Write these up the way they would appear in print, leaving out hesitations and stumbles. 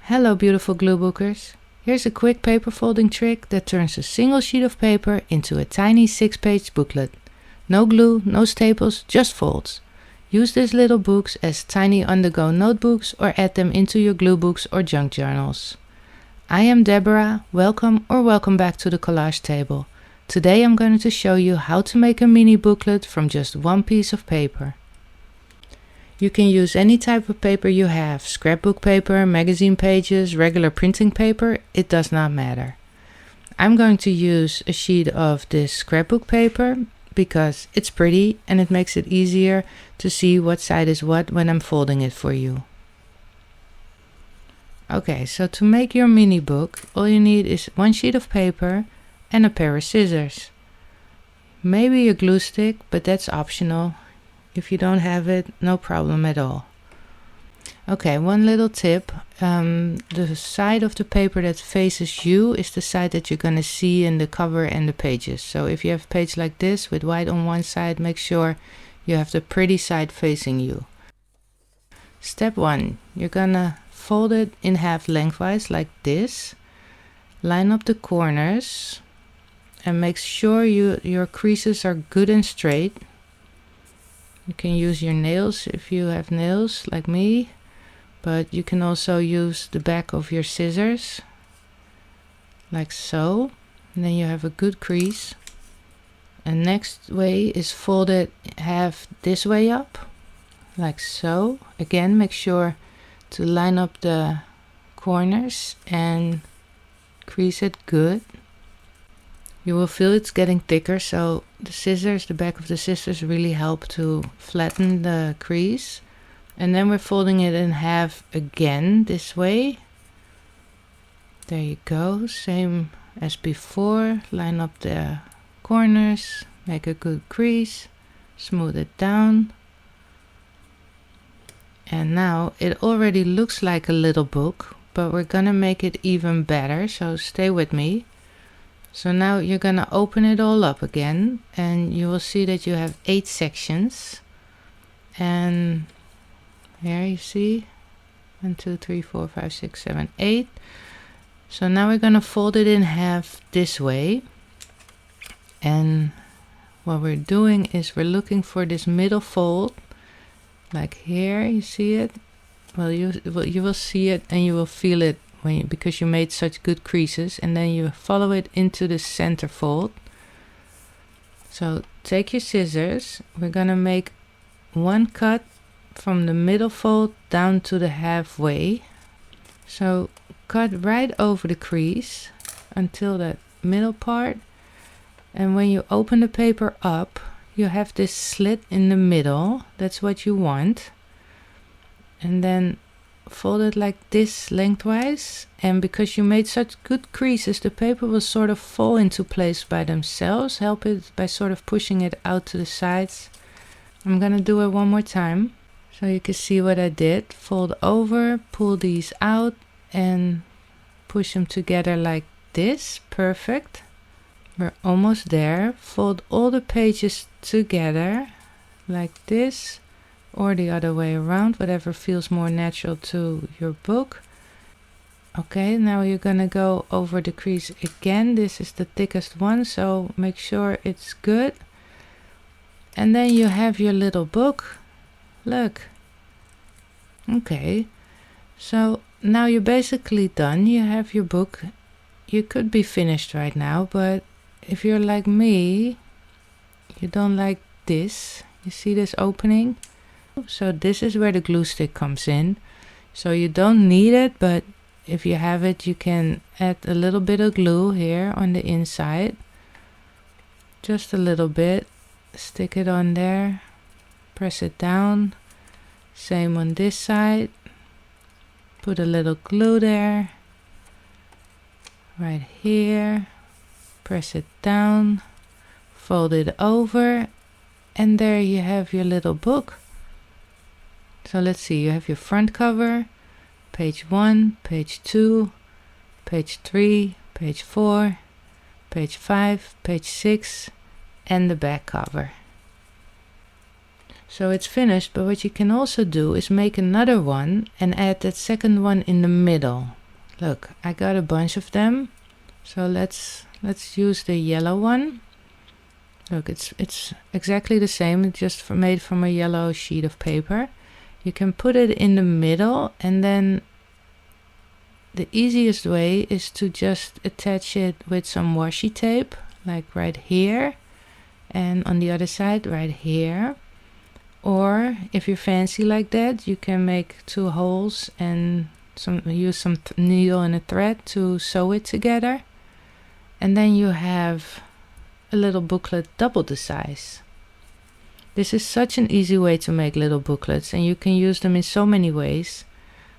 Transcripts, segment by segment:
Hello beautiful Gluebookers! Here's a quick paper folding trick that turns a single sheet of paper into a tiny 6-page booklet. No glue, no staples, just folds. Use these little books as tiny on-the-go notebooks or add them into your glue books or junk journals. I am Deborah, welcome back to the collage table. Today I'm going to show you how to make a mini booklet from just one piece of paper. You can use any type of paper you have, scrapbook paper, magazine pages, regular printing paper, it does not matter. I'm going to use a sheet of this scrapbook paper because it's pretty and it makes it easier to see what side is what when I'm folding it for you. Okay, so to make your mini book, all you need is one sheet of paper and a pair of scissors. Maybe a glue stick, but that's optional. If you don't have it, no problem at all. Okay, one little tip. The side of the paper that faces you is the side that you're going to see in the cover and the pages. So if you have a page like this with white on one side, make sure you have the pretty side facing you. Step 1. You're going to fold it in half lengthwise like this. Line up the corners and make sure your creases are good and straight. You can use your nails if you have nails like me, but you can also use the back of your scissors like so, and then you have a good crease. And next way is fold it half this way up like so. Again, make sure to line up the corners and crease it good. You will feel it's getting thicker, so the scissors, the back of the scissors really help to flatten the crease. And then we're folding it in half again this way. There you go, same as before. Line up the corners, make a good crease, smooth it down. And now it already looks like a little book, but we're gonna make it even better, so stay with me. So now you're gonna open it all up again and you will see that you have 8 sections. And here you see 1, 2, 3, 4, 5, 6, 7, 8. So now we're gonna fold it in half this way. And what we're doing is we're looking for this middle fold. Like here, you see it? Well, you will see it and you will feel it because you made such good creases, and then you follow it into the center fold. So take your scissors, we're gonna make one cut from the middle fold down to the halfway. So cut right over the crease until that middle part, and when you open the paper up you have this slit in the middle. That's what you want. And then fold it like this lengthwise, and because you made such good creases the paper will sort of fall into place by themselves. Help it by sort of pushing it out to the sides. I'm gonna do it one more time so you can see what I did. Fold over, pull these out and push them together like this. Perfect. We're almost there. Fold all the pages together like this, or the other way around, whatever feels more natural to your book. Okay, now you're gonna go over the crease again. This is the thickest one, so make sure it's good. And then you have your little book. Look. Okay, so now you're basically done. You have your book. You could be finished right now, but if you're like me, you don't like this. You see this opening? So this is where the glue stick comes in. So you don't need it, but if you have it you can add a little bit of glue here on the inside. Just a little bit. Stick it on there. Press it down. Same on this side. Put a little glue there. Right here. Press it down. Fold it over. And there you have your little book. So let's see, you have your front cover, page 1, page 2, page 3, page 4, page 5, page 6, and the back cover. So it's finished, but what you can also do is make another one and add that second one in the middle. Look, I got a bunch of them. So let's use the yellow one. Look, it's exactly the same. It's just made from a yellow sheet of paper. You can put it in the middle, and then the easiest way is to just attach it with some washi tape, like right here, and on the other side right here. Or if you're fancy like that, you can make 2 holes and use some needle and a thread to sew it together. And then you have a little booklet double the size. This is such an easy way to make little booklets, and you can use them in so many ways.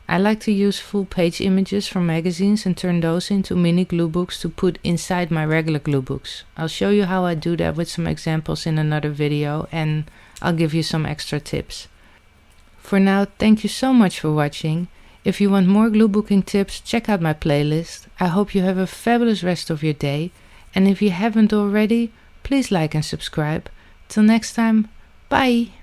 I like to use full page images from magazines and turn those into mini glue books to put inside my regular glue books. I'll show you how I do that with some examples in another video, and I'll give you some extra tips. For now, thank you so much for watching. If you want more glue booking tips, check out my playlist. I hope you have a fabulous rest of your day, and if you haven't already, please like and subscribe. Till next time, bye!